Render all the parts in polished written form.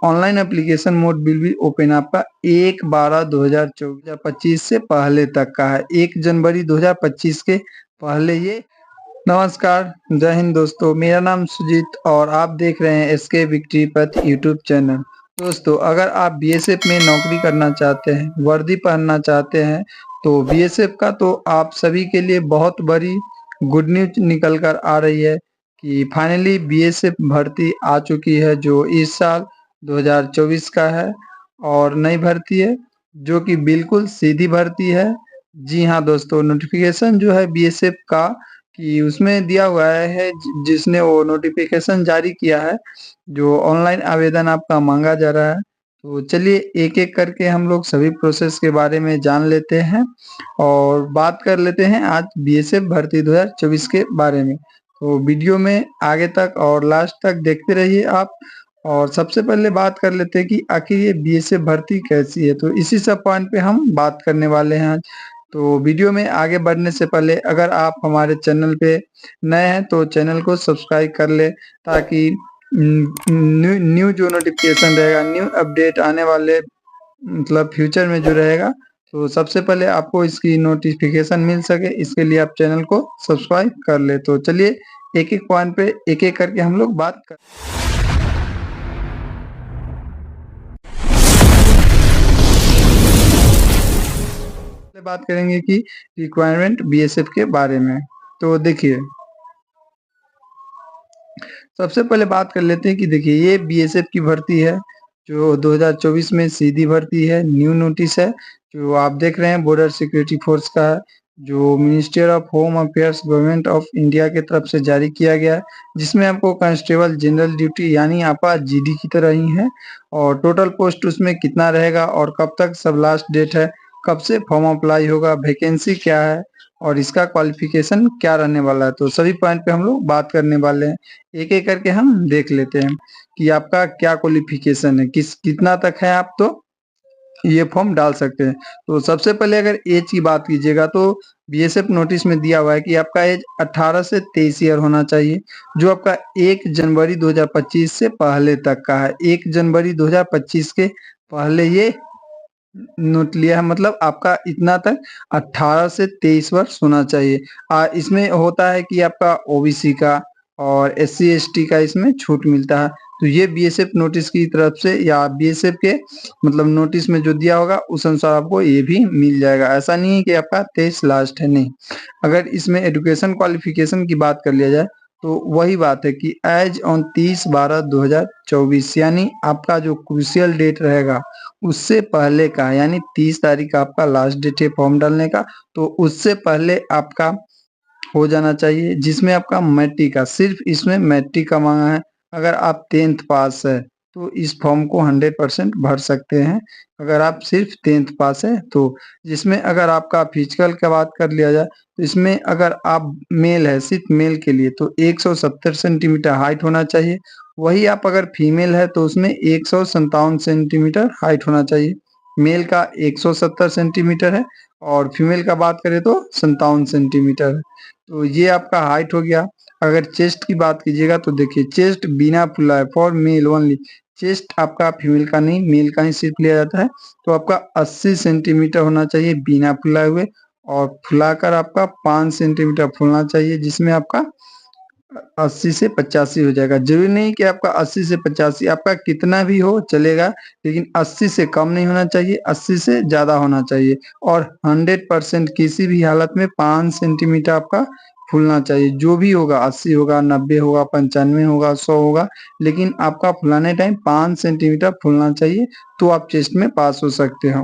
Online application mode will be open आपका 1/12/2024-25 से पहले तक का है। 1 जनवरी 2025 के पहले ये। नमस्कार, जय हिंद दोस्तों, मेरा नाम सुजीत और आप देख रहे हैं एसके विक्ट्री पथ यूट्यूब चैनल। दोस्तों, अगर आप बीएसएफ में नौकरी करना चाहते हैं, वर्दी पहनना चाहते हैं, तो बीएसएफ का तो आप सभी के लिए बहुत बड़ी गुड न्यूज निकल कर आ रही है कि फाइनली बीएसएफ भर्ती आ चुकी है, जो इस साल 2024 का है और नई भर्ती है, जो कि बिल्कुल सीधी भर्ती है। जी हाँ दोस्तों, नोटिफिकेशन जो है बीएसएफ का कि उसमें दिया हुआ है जिसने वो नोटिफिकेशन जारी किया है, जो ऑनलाइन आवेदन आपका मांगा जा रहा है। तो चलिए एक एक करके हम लोग सभी प्रोसेस के बारे में जान लेते हैं और बात कर लेते हैं आज बीएसएफ भर्ती 2024 के बारे में। तो वीडियो में आगे तक और लास्ट तक देखते रहिए आप। और सबसे पहले बात कर लेते हैं कि आखिर ये बीएसएफ भर्ती कैसी है, तो इसी सब पॉइंट पे हम बात करने वाले हैं आज। तो वीडियो में आगे बढ़ने से पहले अगर आप हमारे चैनल पे नए हैं तो चैनल को सब्सक्राइब कर ले, ताकि न्यू जो नोटिफिकेशन रहेगा, न्यू अपडेट आने वाले मतलब फ्यूचर में जो रहेगा, तो सबसे पहले आपको इसकी नोटिफिकेशन मिल सके, इसके लिए आप चैनल को सब्सक्राइब कर ले। तो चलिए एक एक पॉइंट पे एक एक करके हम लोग बात कर बात करेंगे कि रिक्वायरमेंट बीएसएफ के बारे में। तो देखिए, सबसे पहले बात कर लेते हैं कि देखिए ये बीएसएफ की भर्ती है जो 2024 में सीधी भर्ती है, न्यू नोटिस है जो आप देख रहे हैं, बॉर्डर सिक्योरिटी फोर्स का है, जो ministry of home affairs government of India के तरफ से जारी किया गया है, जिसमें आपको कांस्टेबल जनरल ड्यूटी यानी आपका जीडी की तरह ही है। और टोटल पोस्ट उसमें कितना रहेगा और कब तक सब लास्ट डेट है, कब से फॉर्म अप्लाई होगा, वैकेंसी क्या है और इसका क्वालिफिकेशन क्या रहने वाला है, तो सभी पॉइंट पे हम लोग बात करने वाले हैं। एक एक करके हम देख लेते हैं कि आपका क्या क्वालिफिकेशन है, कितना तक है आप तो ये फॉर्म डाल सकते हैं। तो सबसे पहले अगर एज की बात कीजिएगा तो बीएसएफ नोटिस में दिया हुआ है कि आपका एज 18 से 23 ईयर होना चाहिए, जो आपका 1 जनवरी 2025 से पहले तक का है। 1 जनवरी 2025 के पहले ये नोट लिया है, मतलब आपका इतना तक 18 से 23 वर्ष होना चाहिए। इसमें होता है कि आपका ओबीसी का और एससी एसटी का इसमें छूट मिलता है। तो ये बीएसएफ नोटिस की तरफ से या बीएसएफ के मतलब नोटिस में जो दिया होगा उस अनुसार आपको ये भी मिल जाएगा। ऐसा नहीं है कि आपका 23 लास्ट है, नहीं। अगर इसमें एजुकेशन क्वालिफिकेशन की बात कर लिया जाए तो वही बात है कि एज ऑन 30/12/2024 यानी आपका जो क्रूशियल डेट रहेगा उससे पहले का, यानी 30 तारीख आपका लास्ट डेट है फॉर्म डालने का, तो उससे पहले आपका हो जाना चाहिए, जिसमें आपका मैट्रिक का, सिर्फ इसमें मैट्रिक का मांगा है। अगर आप 10th पास है तो इस फॉर्म को 100% भर सकते हैं, अगर आप सिर्फ 10th पास है तो। जिसमें अगर आपका फिजिकल का बात कर लिया जाए तो इसमें अगर आप मेल है, सिर्फ मेल के लिए तो 170 सेंटीमीटर हाइट होना चाहिए। वही आप अगर फीमेल है तो उसमें 157 सेंटीमीटर हाइट होना चाहिए। मेल का 170 सेंटीमीटर है और फीमेल का बात करें तो 57 सेंटीमीटर है। तो ये आपका हाइट हो गया। अगर चेस्ट की बात कीजिएगा तो देखिए, चेस्ट बिना फुला है, फॉर मेल ओनली। चेस्ट आपका फीमेल का नहीं, मेल का ही सिर्फ लिया जाता है। तो आपका 80 सेंटीमीटर होना चाहिए बिना फुलाए हुए, और फुलाकर आपका 5 सेंटीमीटर फूलना चाहिए, जिसमें आपका 80 से 85 हो जाएगा। जरूरी नहीं कि आपका 80 से 85, आपका कितना भी हो चलेगा, लेकिन 80 से कम नहीं होना चाहिए, 80 से ज्यादा होना चाहिए। और 100% किसी भी हालत में 5 सेंटीमीटर आपका फूलना चाहिए। जो भी होगा, 80 होगा, 90 होगा, 95 होगा, 100 होगा, लेकिन आपका फुलाने टाइम 5 सेंटीमीटर फूलना चाहिए, तो आप चेस्ट में पास हो सकते हो।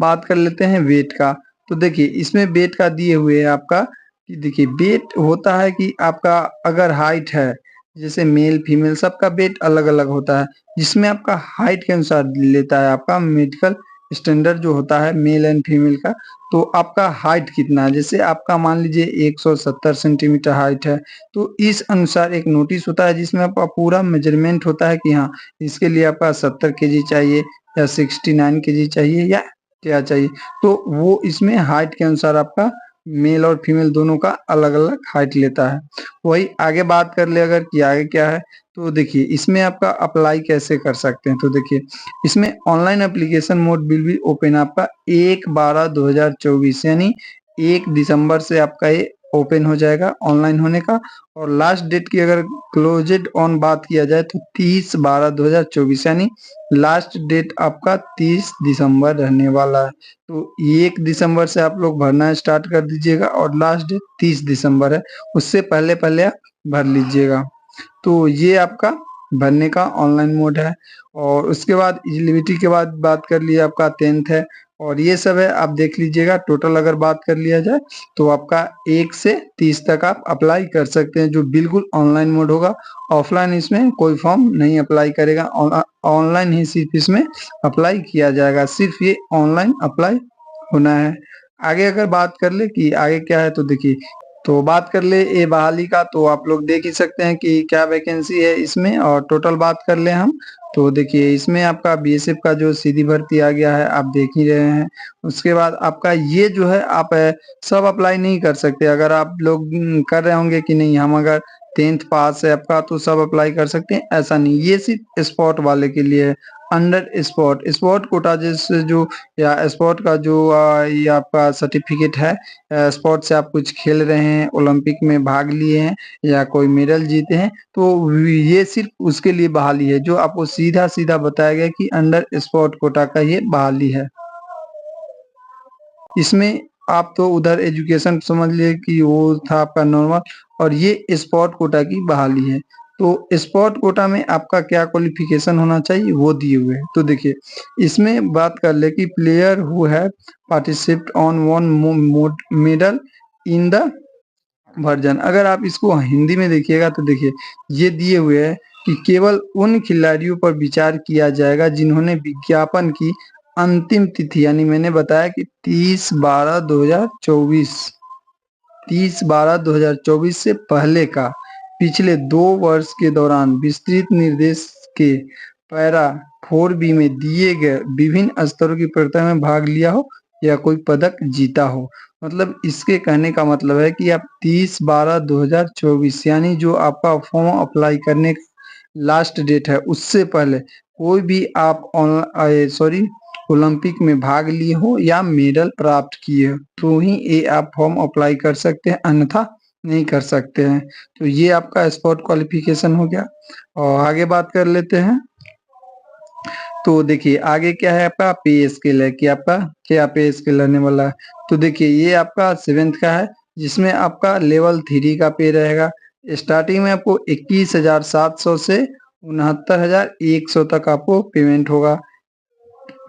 बात कर लेते हैं वेट का। तो देखिए, इसमें वेट का दिए हुए है आपका कि देखिए, वेट होता है कि आपका अगर हाइट है, जैसे मेल फीमेल सबका वेट अलग अलग होता है, जिसमें आपका हाइट के अनुसार लेता है आपका मेडिकल स्टैंडर्ड जो होता है मेल एंड फीमेल का। तो आपका हाइट कितना है, जैसे आपका मान लीजिए 170 सेंटीमीटर हाइट है, तो इस अनुसार एक नोटिस होता है जिसमें आपका पूरा मेजरमेंट होता है कि हाँ, इसके लिए आपका 70 केजी चाहिए या 69 केजी चाहिए या क्या चाहिए। तो वो इसमें हाइट के अनुसार आपका मेल और फीमेल दोनों का अलग-अलग हाइट लेता है। वही आगे बात कर ले अगर कि आगे क्या है, तो देखिए इसमें आपका अप्लाई कैसे कर सकते हैं, तो देखिए इसमें online application mode will be open आपका 1/12/2024 यानी 1 दिसंबर से आपका ये ओपन हो जाएगा ऑनलाइन होने का। और लास्ट डेट की अगर क्लोज्ड ऑन बात किया जाए तो 30/12/2024 यानी लास्ट डेट आपका 30 दिसंबर रहने वाला है। तो 1 दिसंबर से आप लोग भरना स्टार्ट कर दीजिएगा और लास्ट डेट 30 दिसंबर है, उससे पहले-पहले आप भर लीजिएगा। तो ये आपका भरने का ऑनलाइन मोड है। और उसके बाद एलिजिबिलिटी के बाद बात कर लिए आपका 10th है और ये सब है, आप देख लीजिएगा। टोटल अगर बात कर लिया जाए तो आपका 1 से 30 तक आप अप्लाई कर सकते हैं, जो बिल्कुल ऑनलाइन मोड होगा। ऑफलाइन इसमें कोई फॉर्म नहीं अप्लाई करेगा, ऑनलाइन ही सिर्फ इसमें अप्लाई किया जाएगा, सिर्फ ये ऑनलाइन अप्लाई होना है। आगे अगर बात कर ले कि आगे क्या है, तो देखिए तो बात कर ले ये बहाली का, तो आप लोग देख ही सकते हैं कि क्या वैकेंसी है इसमें। और टोटल बात कर ले हम, तो देखिए इसमें आपका बीएसएफ का जो सीधी भर्ती आ गया है, आप देख ही रहे हैं। उसके बाद आपका ये जो है आप सब अप्लाई नहीं कर सकते। अगर आप लोग कर रहे होंगे कि नहीं हम अगर 10th पास है आपका तो सब अप्लाई कर सकते हैं, ऐसा नहीं, ये सिर्फ स्पोर्ट वाले के लिए है। अंडर स्पोर्ट स्पोर्ट कोटा जैसे जो या स्पोर्ट का जो ये आपका सर्टिफिकेट है, स्पोर्ट से आप कुछ खेल रहे हैं, ओलंपिक में भाग लिए हैं या कोई मेडल जीते हैं, तो ये सिर्फ उसके लिए बहाली है, जो आपको सीधा-सीधा बताया गया कि अंडर स्पोर्ट कोटा का ये बहाली है। इसमें आप तो उधर एजुकेशन समझ लिए कि वो था आपका नॉर्मल, और ये स्पोर्ट कोटा की बहाली है। तो स्पोर्ट कोटा में आपका क्या क्वालिफिकेशन होना चाहिए वो दिए हुए हैं। तो देखिए इसमें बात कर ले कि player who have participate on one mod medal in the version. अगर आप इसको हिंदी में देखिएगा तो देखिए ये दिए हुए हैं कि केवल उन खिलाड़ियों पर विचार किया जाएगा जिन्होंने विज्ञापन की अंतिम तिथि, यानी मैंने बताया कि 30/12/2024 30/12/2024 से पहले का पिछले 2 वर्ष के दौरान विस्तृत निर्देश के पैरा 4B में दिए गए विभिन्न स्तरों की प्रतियोगिता में भाग लिया हो या कोई पदक जीता हो। मतलब इसके कहने का मतलब है कि आप 30/12/2024 यानी जो आपका फॉर्म अप्लाई करने का लास्ट डेट है उससे पहले कोई भी आप ओलंपिक में भाग लिए हो या मेडल प्राप्त किए हो तो ही ये आप फॉर्म अप्लाई कर सकते हैं, अन्यथा नहीं कर सकते हैं। तो ये आपका स्पोर्ट क्वालिफिकेशन हो गया। और आगे बात कर लेते हैं, तो देखिए आगे क्या है, आपका पे स्केल है कि आपका क्या पे स्केल रहने वाला है। तो देखिए ये आपका 7th का है, जिसमें आपका लेवल 3 का पे रहेगा। स्टार्टिंग में आपको 21,700 से 69,100 तक आपको पेमेंट होगा।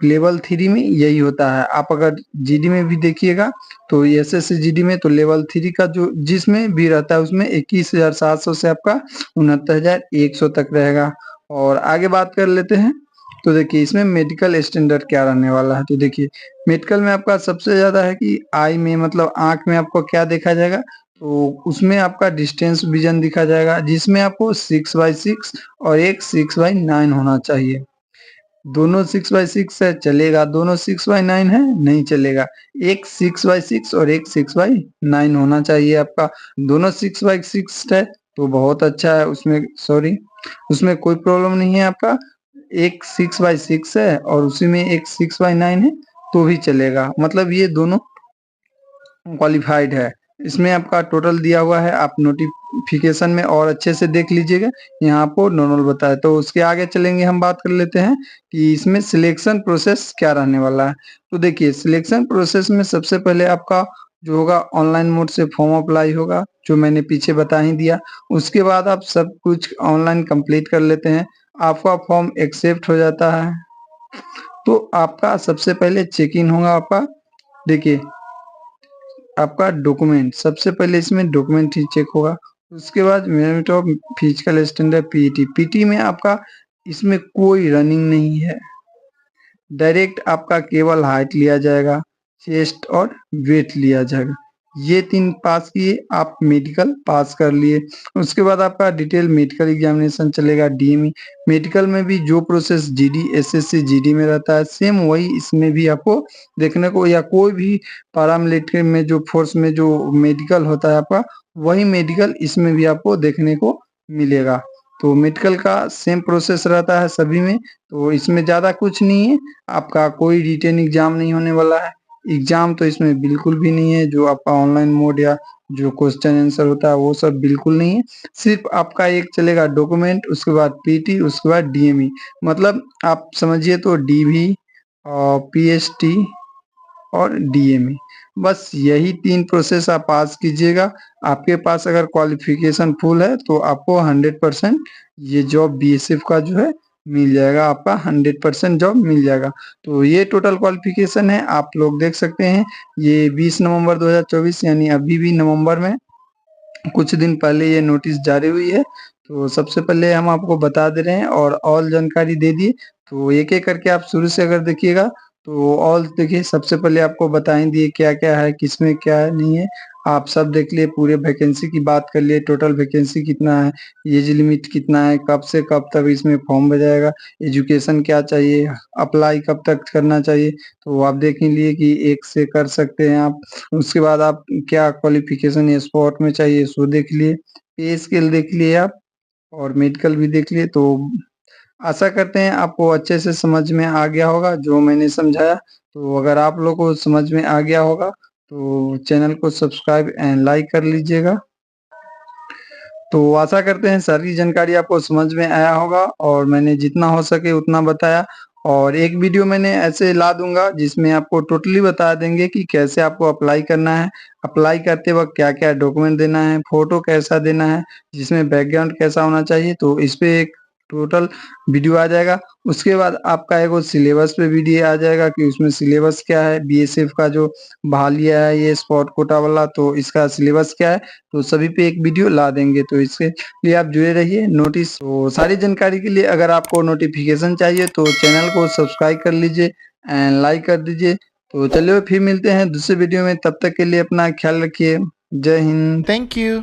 लेवल 3 में यही होता है। आप अगर जीडी में भी देखिएगा तो एसएससी जीडी में तो लेवल 3 का जो जिसमें भी रहता है उसमें 21,700 से आपका 69,100 तक रहेगा। और आगे बात कर लेते हैं, तो देखिए इसमें मेडिकल स्टैंडर्ड क्या रहने वाला है। तो देखिए मेडिकल में आपका सबसे ज्यादा है कि आई में मतलब आंख में आपको क्या देखा जाएगा, तो उसमें आपका डिस्टेंस विजन दिखा जाएगा, जिसमें आपको 6/6 और एक 6/9 होना चाहिए। दोनों 6/6 है चलेगा, दोनों 6/9 है नहीं चलेगा। एक 6/6 और एक 6/9 होना चाहिए आपका। दोनों 6/6 है तो बहुत अच्छा है, उसमें उसमें कोई प्रॉब्लम नहीं है आपका। एक 6/6 है और उसी में एक 6/9 है तो भी चलेगा, मतलब ये दोनों क्वालिफाइड है। इसमें आपका टोटल दिया हुआ है, आप नोटिफिकेशन में और अच्छे से देख लीजिएगा, यहाँ आपको नॉर्मल बताया। तो उसके आगे चलेंगे, हम बात कर लेते हैं कि इसमें सिलेक्शन प्रोसेस क्या रहने वाला है। तो देखिए सिलेक्शन प्रोसेस में सबसे पहले आपका जो होगा ऑनलाइन मोड से फॉर्म अप्लाई होगा, जो मैंने पीछे बता ही दिया। उसके बाद आप सब कुछ ऑनलाइन कंप्लीट कर लेते हैं, आपका फॉर्म एक्सेप्ट हो जाता है। तो आपका सबसे पहले चेक इन होगा आपका, देखिए आपका डॉक्यूमेंट, सबसे पहले इसमें डॉक्यूमेंट ही चेक होगा। उसके बाद merit of physical standard PT, PT में आपका इसमें कोई रनिंग नहीं है, डायरेक्ट आपका केवल हाइट लिया जाएगा, चेस्ट और वेट लिया जाएगा। ये 3 पास किए, आप मेडिकल पास कर लिए। उसके बाद आपका डिटेल मेडिकल एग्जामिनेशन चलेगा डीएमई। मेडिकल में भी जो प्रोसेस जीडी, एसएससी, जीडी में रहता है, सेम वही इसमें भी आपको देखने को, या कोई भी पैरामिलिट्री में जो फोर्स में जो मेडिकल होता है आपका, वही मेडिकल इसमें भी आपको देखने को मिलेगा। तो मेडिकल का सेम प्रोसेस रहता है सभी में, तो इसमें ज़्यादा कुछ नहीं है। आपका कोई रिटन एग्जाम नहीं होने वाला है। एग्जाम तो इसमें बिल्कुल भी नहीं है, जो आपका ऑनलाइन मोड या जो क्वेश्चन आंसर होता है वो सब बिल्कुल नहीं है। सिर्फ आपका एक चलेगा डॉक्यूमेंट, उसके बाद पीटी, उसके बाद डीएमई। मतलब आप समझिए तो डीवी और पीएसटी और डीएमई, बस यही 3 प्रोसेस आप पास कीजिएगा। आपके पास अगर क्वालिफिकेशन फुल है तो आपको 100% ये जॉब बीएसएफ का जो है मिल जाएगा, आपका 100% जॉब मिल जाएगा। तो ये टोटल क्वालिफिकेशन है, आप लोग देख सकते हैं। ये 20 नवंबर 2024 यानी अभी भी नवंबर में कुछ दिन पहले ये नोटिस जारी हुई है। तो सबसे पहले हम आपको बता दे रहे हैं और ऑल जानकारी दे दिए। तो एक-एक करके आप शुरू से अगर देखिएगा तो ऑल देखिए, सबसे पहले आपको बता ही दिए क्या-क्या है, किसमें क्या है नहीं है। आप सब देख लिए, पूरे वैकेंसी की बात कर लिए, टोटल वैकेंसी कितना है, एज लिमिट कितना है, कब से कब तक इसमें फॉर्म भराएगा, एजुकेशन क्या चाहिए, अप्लाई कब तक करना चाहिए। तो आप देख ही लिए कि 1 से कर सकते हैं आप। उसके बाद आप क्या क्वालिफिकेशन या स्पोर्ट में चाहिए सो देख लिए, पे स्केल देख लिए आप और मेडिकल भी देख लिए। तो आशा करते हैं आपको अच्छे से समझ में आ गया होगा जो मैंने समझाया। तो अगर आप लोगों को समझ में आ गया होगा तो चैनल को सब्सक्राइब एंड लाइक कर लीजिएगा। तो आशा करते हैं सारी जानकारी आपको समझ में आया होगा और मैंने जितना हो सके उतना बताया। और एक वीडियो मैंने ऐसे ला दूँगा जिसमें आपको टोटली बता देंगे कि कैसे आपको अप्लाई करना है, अप्लाई करते वक़्त क्या-क्या डॉक्यूमेंट देना है, फ़ोटो कैसा देना है, जिसमें बैकग्राउंड कैसा होना चाहिए। तो इस पे एक टोटल वीडियो आ जाएगा। उसके बाद आपका एगो सिलेबस पे वीडियो आ जाएगा कि उसमें सिलेबस क्या है, बीएसएफ का जो बहालिया है ये स्पॉट कोटा वाला, तो इसका सिलेबस क्या है, तो सभी पे एक वीडियो ला देंगे। तो इसके लिए आप जुड़े रहिए। नोटिस तो सारी जानकारी के लिए अगर आपको नोटिफिकेशन चाहिए तो चैनल को सब्सक्राइब कर लीजिए एंड लाइक कर दीजिए। तो चलिए फिर मिलते हैं दूसरे वीडियो में, तब तक के लिए अपना ख्याल रखिए। जय हिंद। Thank you.